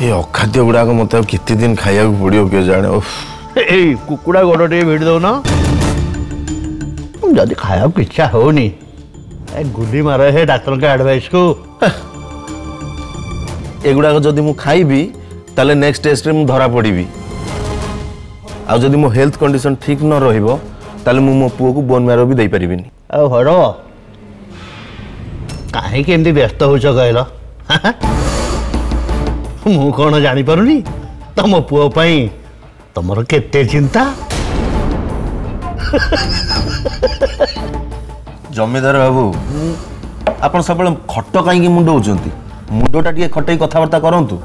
ये अखाद्य गुड़ाक मत केते दिन खाया पड़ो किए जाने कुकुड़ा गोड़ टे भिड़ दौन जदि खाया इच्छा होनी गुली मार है डाक्टर के एडवाइस को एगुड़ाक जदि मु खाइबी ताले नेक्स्ट टेस्ट रे मु धरा पड़ीबी आ जदि मो हेल्थ कंडीशन ठीक न रहिबो ताले मु मो पुओ को बोन मैरो भी दे परिबिनी आ हरो काहे के एमती व्यस्त हो कहल मु कौन जानी पारुनी तम पुओ पई तमर केते चिंता जमीदार बाबू आपण सब खट कहीं मुंड होचंती मुंडटा टे खटई कथबार्ता करंतु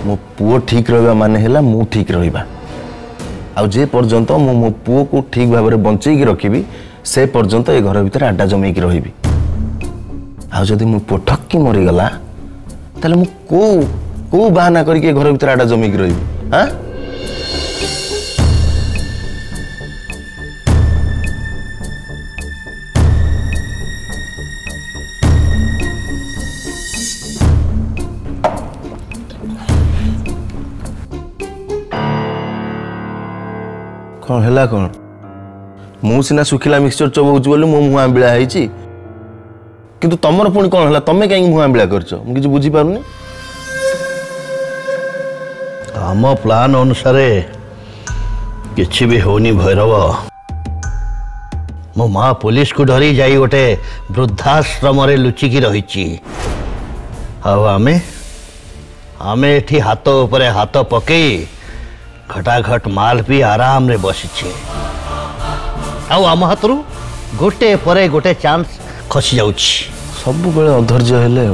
मो पुओ ठीक रहिबा माने हैला मु ठीक रहिबा आ जे पर्यंत मु मो पुओ को ठीक भाव में बंचई की रखिबी से पर्यंत ए घर भीतर आड्डा जमई की रहिबी आ जदि मु पोठक की मरी गला ताले मु को बहाना करके घर भीतर आड्डा जमई की रहिबी हां कौन है कौन मु सीना सुखिला मिक्सचर चबाऊँ बोली मो मुह आंबिला किंतु तमर पुणी कौन है तमें कहीं मुह आंबिला कर किसी बुझीपारूनी आम प्लान अनुसार किछि भी होनी भैरव मो माँ पुलिस को डरी जाई गोटे वृद्धाश्रम लुचिकी रही आमे एठी हाथ उपरे हाथ पकई घटाघट माल भी आराम रे बसी आम हाथ गोटे परे गोटे चांस खसी जाउछि सब बेले अधैर्य हेले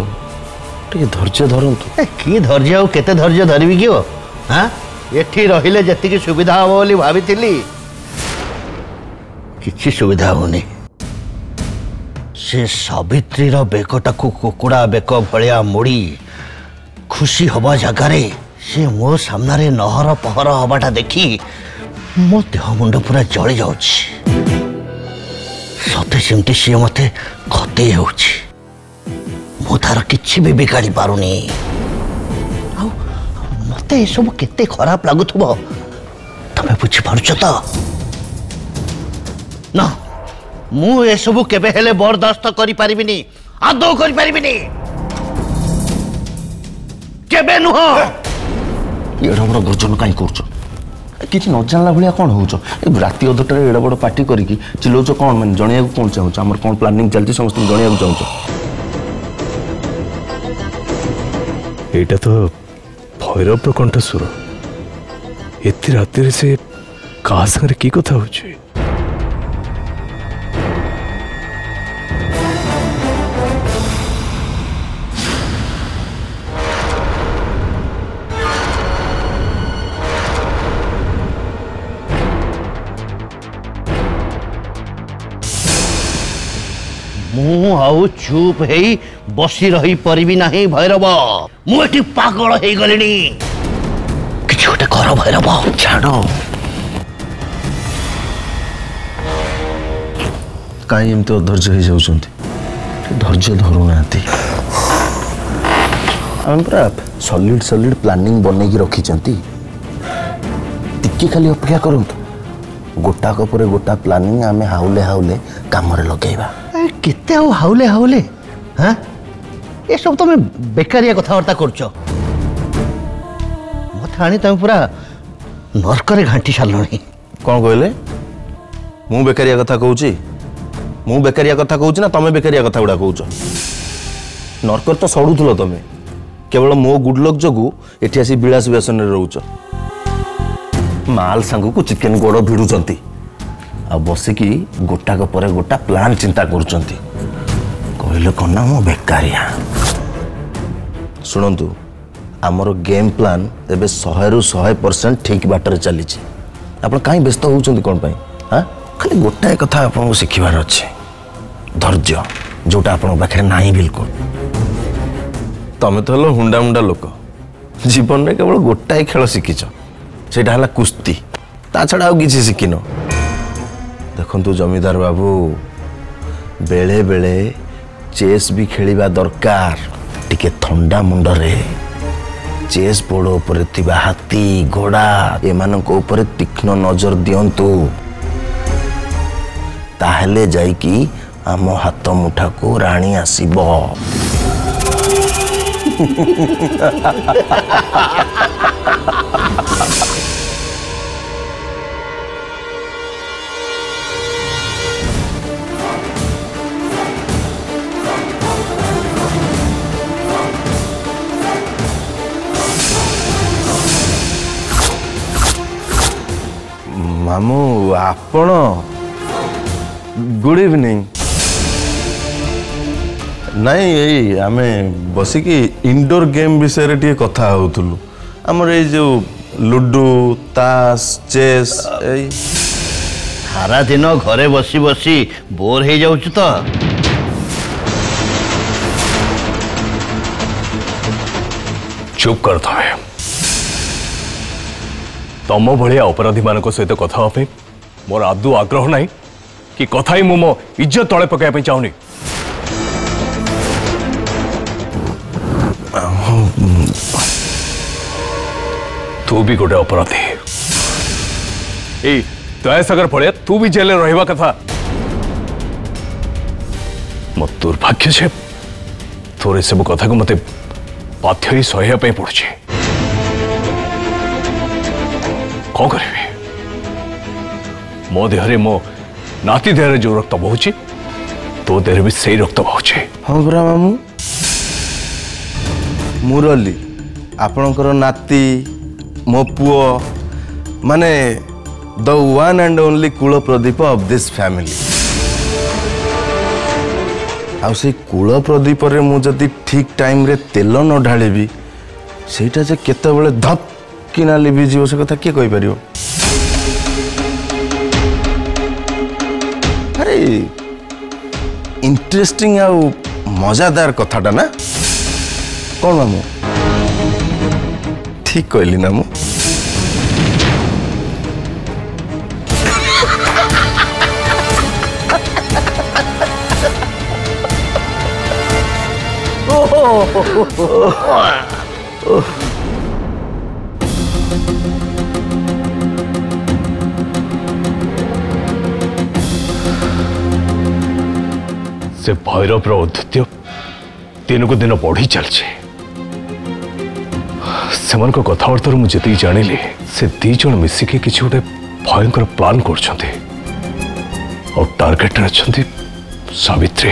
धैर्य धरंतु कि धैर्य आ केते धैर्य धरबी कि हाँ एठी रहिले जतिकी सुविधा हो बोली भाबिथिली किछि सुविधा होनी से सावित्री रो बेकटाकू कुकुड़ा बेक भलिया मोड़ी खुशी हवा जगार से मो सामने नहर पहर हवाटा देखी मो देह मुंड पूरा जली जाउछि सते सेमती सी मते खते होउछि मो तार किछि भी बिगाड़ी पारुनी मते ए सब केते खराब लागुथबो तमे बुझी पारुछ त ना मु ए सब केबे हेले बर्दाश्त करि परिबिनी आदौ करि परिबिनी केबे नुह एड़ा बड़ गर्जन कहीं कर किसी न जानला भाया कौन हो राति अधटार एड़ा बड़ पार्टी करके चिल्लाच कौन मैंने जनइया कौन चाहूँ आम कौन प्लानिंग चलती समस्त जनइया चाहूँ एटा तो भैरव कंठस्वर एत राति से क्या संगे की कथा हो मु आउ चुप है बसी रही परिबी नहीं भैरव मुझे पागल हो गली किसी गोटे कर भैरव छाड़ कहीं एमती अधैर्य हो जाउछंती धैर्य धरुना आम पूरा सॉलिड प्लानिंग बनई रखी टिके खाली अपेक्षा करंतु गोटाक पर गोटा प्लानिंग आम हाउले हाउले काम लगेगा केते हाउले हाउले हाँ ये सब तुम बेकारिया कथबार्ता कर मत आनी तुम पूरा नर्करे घाटी सारे कौन कहले मु बेकारिया कथा कहूँ मु बेकारिया कथा कहूँ ना तमें बेकारिया कथा गुड़ा कहूच नर्कर तो सड़ुल तमें केवल मो गुडलक जगू एटी आसी विलास व्यसन रोच माल सांग को चिकेन गोड़ भिड़ुंट आ बसिकी गोटाक पर गोटा प्लान चिंता करुचंती कहले कौन ना मो बेकारिया शुणु आमर गेम प्लान एबे 100% ठीक बाटर चली आप कहीं व्यस्त होउचंती कौन पाई हाँ खाली गोटाए कथा आपको शिखबार अच्छे धैर्य जोटा आप पाखे ना बिल्कुल तमें तो हलो हुंडा मुंडा लोक जीवन में केवल गोटाए खेल शिखिच से कुस्ती ता छड़ा आउ किसी शिखिन देखु जमीदार बाबू बेले बेले चेस भी खेलिबा दरकार टिके थंडा मुंडरे चेस बोर्ड उपरे थिबा हाथी घोड़ा एमानक उपरे तीक्ष्ण नजर दियंतु ताहले जाइकी आम हाथ मुठा को राणी आसीबो। मामू आपण गुड इवनिंग। नाई यही आमे बसिकी इंडोर गेम विषय टे कथा होतुलु हमर ए जो लुडो तास चेस सारा दिन घरे बसी बसी बोर हो जाऊँ तो चुप कर तमें तम भाया अपराधी मान सहित कथा मोर आदु आग्रह ना कि कथा ही मो इज्जत तले पकाइबा चाहूनी। तू भी गोटे अपराधी दयासागर भाया तू भी जेल रहा कथा मो दुर्भाग्य से तोर सब कथा को मत बाध्य ही सहया पड़ुଛି कौन करी मो देहरे मो नाती देहरे जो रक्त बहुची तो देहरे भी सही रक्त बहुची। हाँ बरा मामू मुरली आपणकर नाती मो पुओ माने the one and only cool Pradeep of this family आ से कूल प्रदीप रे मु जदि ठीक टाइम रे तेल न ढाळिबी सेटा जे केते बेले धप किना लिबी जीव से कथा के कहि परियो। अरे इंटरेस्टिंग आ मजादार कथाटा ना कौन मामू ठीक कहली ना मु से भैरव औद्धत्य दिन को दिन बढ़ी चलছে सेमान को कथबार्ता मुझे जानिली से दी जन मिसिकी किसी गोटे भयंकर प्लान कर टार्गेट अच्छा सावित्री।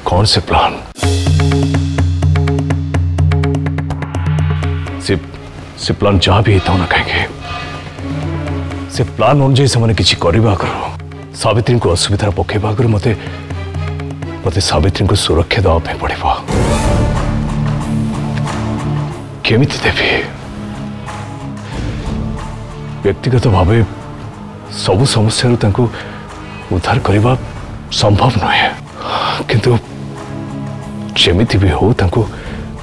कौन से प्लान से प्लान जहाँ भी होता ना कहीं से प्लान अनुजाई से किसी करने आगर सावित्री को असुविधा पकेबा आगर मते मते सावित्री को सुरक्षा देवा पड़ेगा केमिति देवी व्यक्तिगत भाव सबु समस्या उद्धार करने संभव नुहे किंतु जेमिति भी हो तांको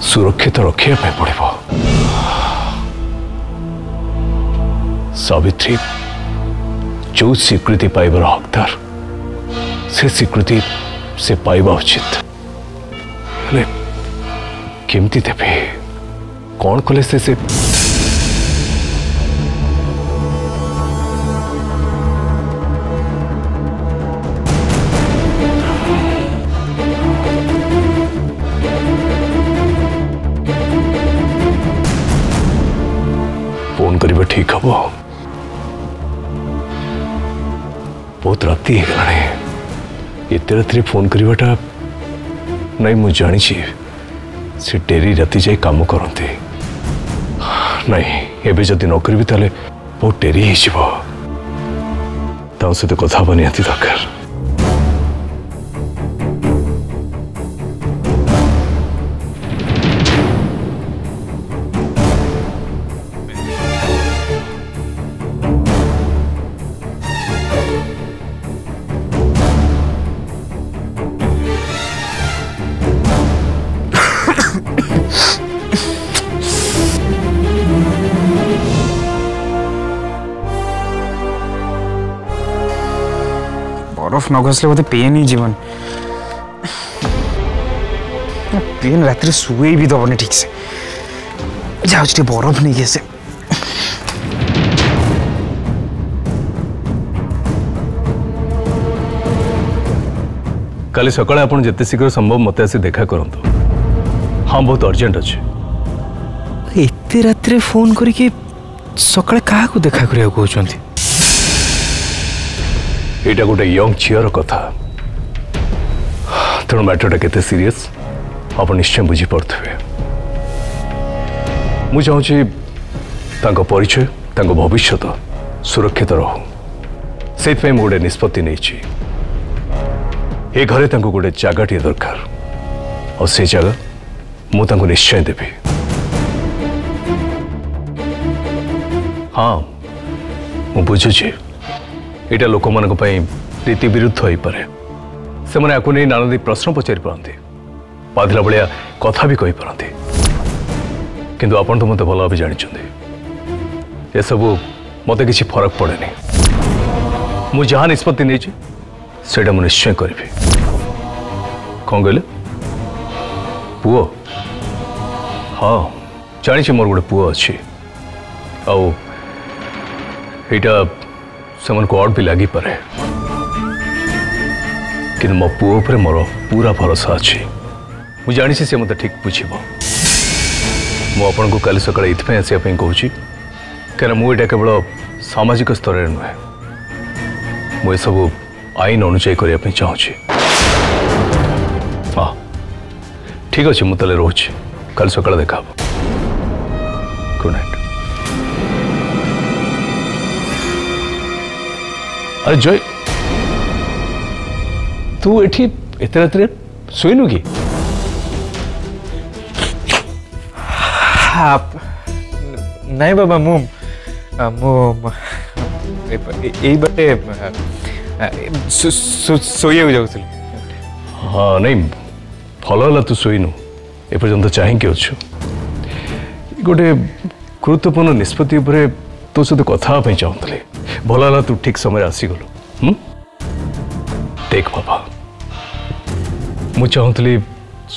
सुरक्षित रखा पड़ेगा। सावित्री जो स्वीकृति पाइबार हकदार से स्वीकृति से पाइबा उचित हेले केमती देवे कौन कले से फोन करिबा ठीक हबो बहुत राति एत राति फोन करवाटा नहीं मु जानी से डेरी राति जाए काम करते नहीं एबे जदि न करी ताले बहुत डेरी हो सहित कथा हवा निहाती दरकार। बरफ न घसले बोधे पेन ही जीवन पेन रात शुए भी दबनी ठीक से जाऊँ बरफ नहीं कैसे काली सकाଳେ ଆପଣ ଯେତେ ଶୀଘ୍ର ସମ୍ଭବ ମୋତେ ଆସି ଦେଖା କରନ୍ତୁ। ହଁ ବହୁତ ଅର୍ଜେଣ୍ଟ ଅଛି। ଏତେ ରାତିରେ ଫୋନ୍ କରିକି ସକାଳେ କାହାକୁ ଦେଖା କରିବାକୁ କହୁଛନ୍ତି? ଏଇଟା ଗୋଟେ ୟଙ୍ଗ ଝିଅର କଥା ତେଣୁ ମ୍ୟାଟରଟା କେତେ ସିରିୟସ୍ ଆପଣ ନିଶ୍ଚୟ ବୁଝିପାରୁଥିବେ। ମୁଁ ଚାହୁଁଛି ତାଙ୍କ ପରିଚୟ ତାଙ୍କ ଭବିଷ୍ୟତ ସୁରକ୍ଷିତ ରହୁ ସେଇଥିପାଇଁ ମୁଁ ଗୋଟେ ନିଷ୍ପତ୍ତି ନେଇଛି। ए घरे तांको गोटे जगह दरकार और से जगह मु तांको निश्चय देवी। हाँ मु बुझुची एटा लोक मान रीति विरुद्ध हो पारे से मैंने आपको नहीं नाना प्रश्न पचारि पारती बाधिला भाया कथा भी कही पारती किंतु आपन तो मत भल भाव जानी ये सब मत किसी फरक पड़े नहीं मु जहाँ निष्पत्ति नहीं सेटा मु निश्चय करी कौन कहले पुओ हाँ जानी मोर गोटे पुओ अच्छी आईटा से अड भी लगी पारे कि मो पुओ पर मोर पूरा भरोसा अच्छी मु जानी से मत ठीक बुझब मुझे को काली सकाଳେ ये आसपा कहूँ क्या मुझे केवल सामाजिक स्तर में नुहे मुझे सब आईन अनुजाई करने चाहूँगी। हाँ ठीक अच्छे मुझे रोचे कल सकाଳେ देखा गुड नाइट। अरे जय तू एठी एते रात शोनु कि नहीं बाबा मु यही बाटे शोया जाऊली। हाँ नहीं भल है तू शोनु एपर्यंत चाहिए अच्छु गोटे गुरुत्वपूर्ण निष्पत्ति तो सहित कथापी चाहूली भल है तू ठीक समय आसीगलु। देख बाबा मु चाहूली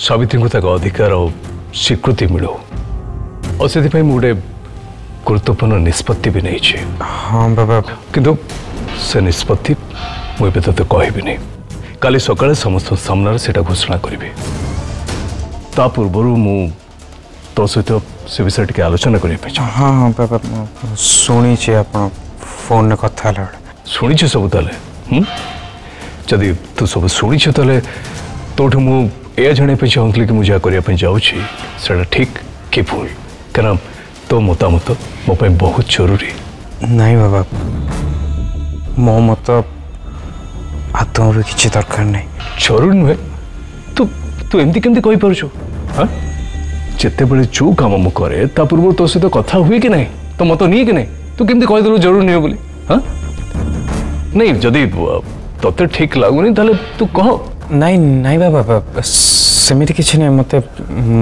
सावित्री को अधिकार और स्वीकृति मिलू और से गोटे गुरुत्वपूर्ण निष्पत्ति भी नहीं। हाँ बाबा किंतु से निष्पत्ति मुझे तो कहबी नहीं काली सकाळे समस्त सामना से घोषणा करी ता पूर्वर मु तो सहित से विषय टी आलोचना करने। हाँ हाँ बाबा शुणी फोन कथा शुणी सब ताले जदि तू सब शुणी ताले तोठू मुझे जानापी चाहूली कि मुझे करने जाऊँगा ठीक कि भूल क्या तो मतामत मो बहुत जरूरी। नहीं बाबा मो मत आदम किसी दरकार नहीं जरूरी नुहे तू तू एमती केमती कही पारछु। हाँ जिते बड़े जो काम मु करे ता पूर्व तो सहित कथा हुए कि नहीं तो मत नहीं कि नहीं तू केमती कहीदेलु जरूरी नहीं बोली। हाँ नहीं जदि तोते ठीक लगुनि ताले तू कह। नहीं नहीं बाबा सेमिति किछि नहीं मते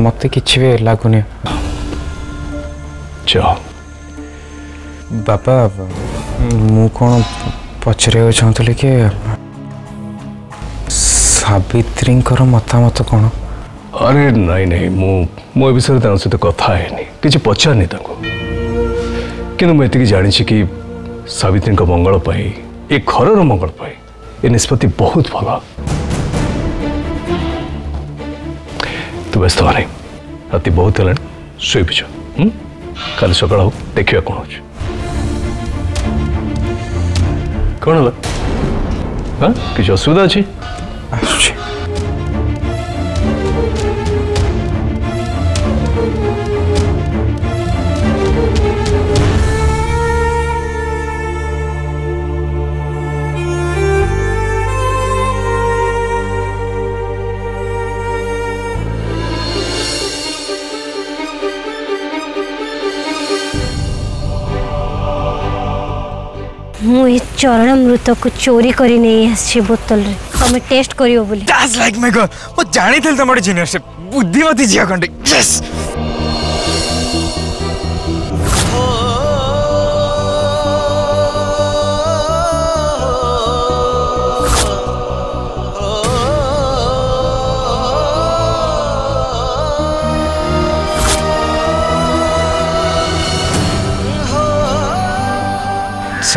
मते किछि भी लगुनि। जा बाबा मु कौन पचर चाहूली कि सावित्री मतामत कौन? अरे नहीं नहीं मु विषय सहित कथा है कि पचारनी कि मुझे जानी कि सावित्री मंगल पाई ए घर मंगल पाई ए निष्पत्ति बहुत भल। तू व्यस्त हो नहीं राति बहुत है शोबीच कल सकाळ हो देखिए कौन हो कौन है हाँ किसी असुविधा अच्छी मुझे चरण मृत को चोरी करी नहीं आसी बोतल रे हमें टेस्ट करियो बोली। दैट्स लाइक माय गर्ल वो जानी थल तमर जीनियस बुद्धिमती जिया कंडे यस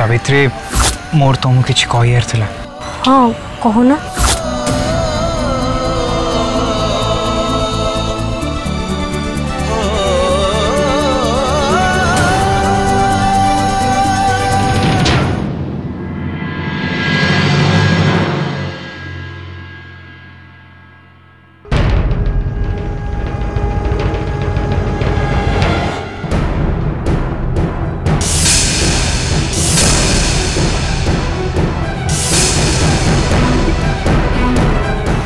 सावित्री मोर तुमको किसी कहियार थिला। हाँ कहना।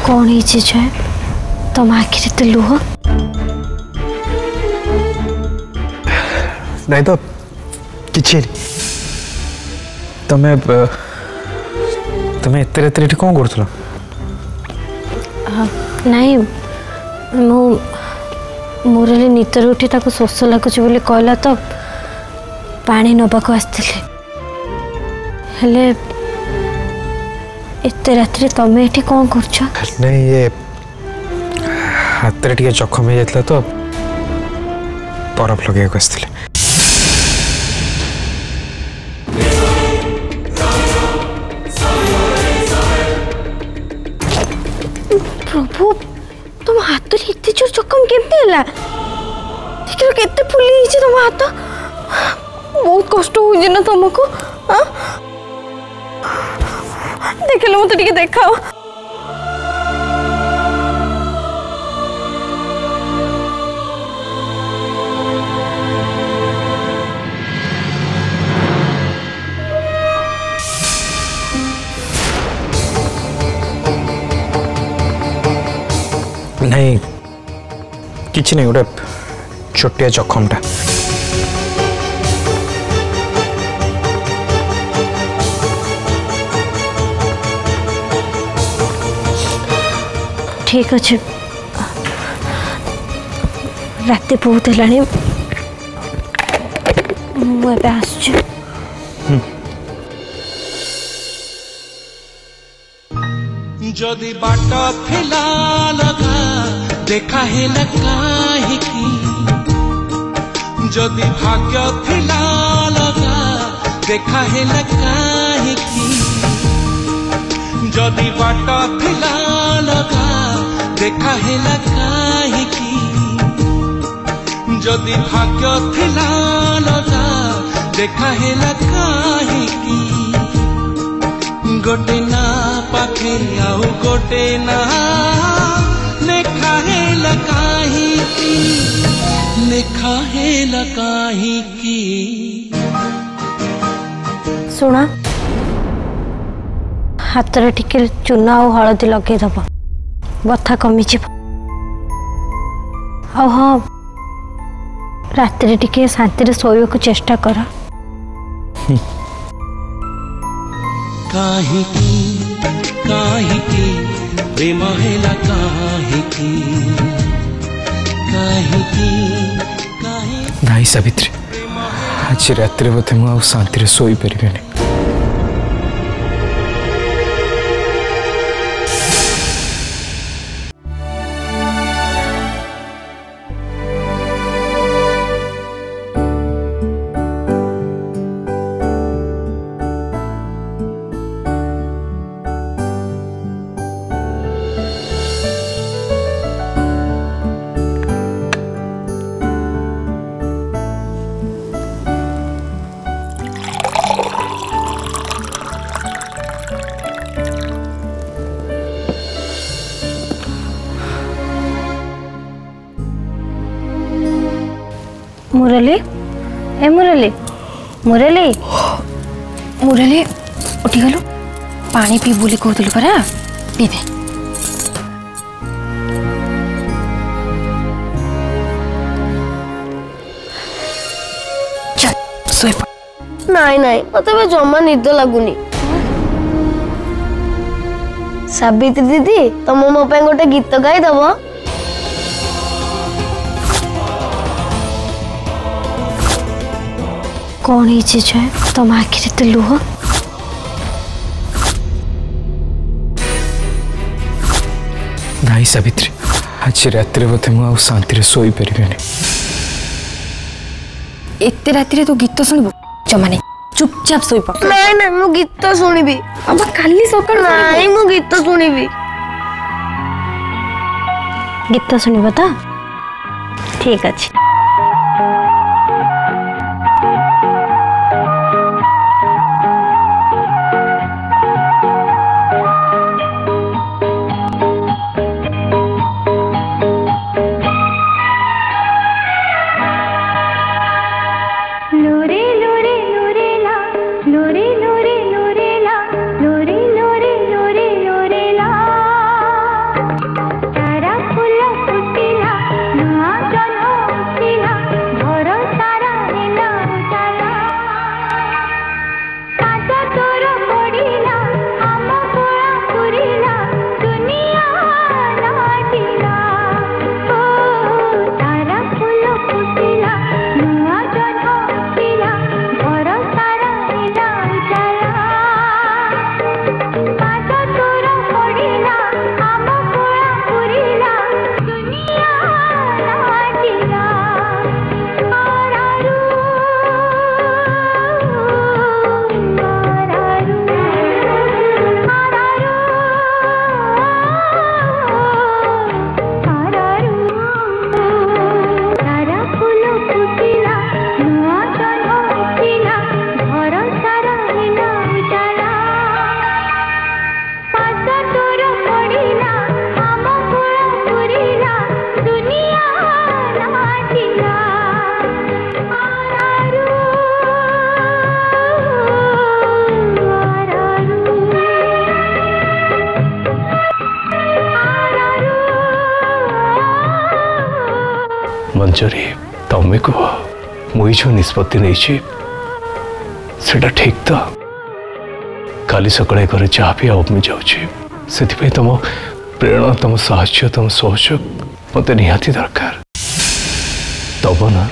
कौन ही चीज है तुम आखिर तो लुह? नहीं तो किसी तुम्हें तुम्हें एत रात कौन कर? नहीं मुरली नितर उठी ताको शोष लगुच बोली कहला तो पानी नबाक आसती। एत रात तमें ये कौन कर? नहीं ये हाथ टे जखम हो जाता तो बरफ लगे आसते। प्रभु तुम हाथ एत जोर जखम केमती है? केते फुली तुम हाथ बहुत कष्ट हो ना तुमको। देख लो मत देखाओ। नहीं किसी नहीं गोटे छोटिया जखमटा। ठीक अच्छे रात बहुत है मुझे आस जदि बाट थिला लगा देखा है काहे की जदि भाग्य थिला लगा देखा है काहे की जदि बाट थिला लगा देखा है काहे की जदि भाग्य थिला लगा देखा है काहे की गोटे ना पाखे आउ गोटे ना लेखा है लकाही की लेखा है लकाही की। सुना हाथ टिके चूना और हलदी लगे दब बथा कमी जीव। हाँ रात टिके शांति शोवा को चेष्टा कर। काहे की प्रेम हेला काहे की नहीं सावित्री आज रात बोधे मुझे शांति शोई पारे। मुरली ए मुरली मुरली मुरली उठी गलु पानी पी बोली कहलु परा पी दे। चल सोई पड़। नहीं नहीं मत जमा निद लगुनि। सावित्री दीदी तुम मो पे गोटे गीत गाई दब। कौन ही चीज है तुम आखिर तो लुह? नहीं सावित्री आज रात बोधे मुझे शांति शोई पारे। एत रात तो गीत शुणु जमा नहीं चुपचाप सोई पक। नहीं नहीं मु गीत सुनिबी। अब काली सकाळ नहीं मु गीत सुनिबी। गीत सुनिबो त ठीक अछि। मंजरी तमें कह मुई जो निष्पत्ति नहीं सेटा ठीक तो काली सकाळे घर जहाँ भी आउमी जाऊँ तुम प्रेरणा तुम साहस्य तुम सहयोग मत निहाती दरकार तब ना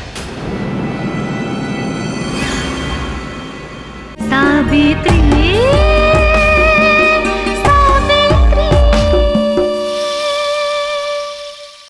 सावित्री।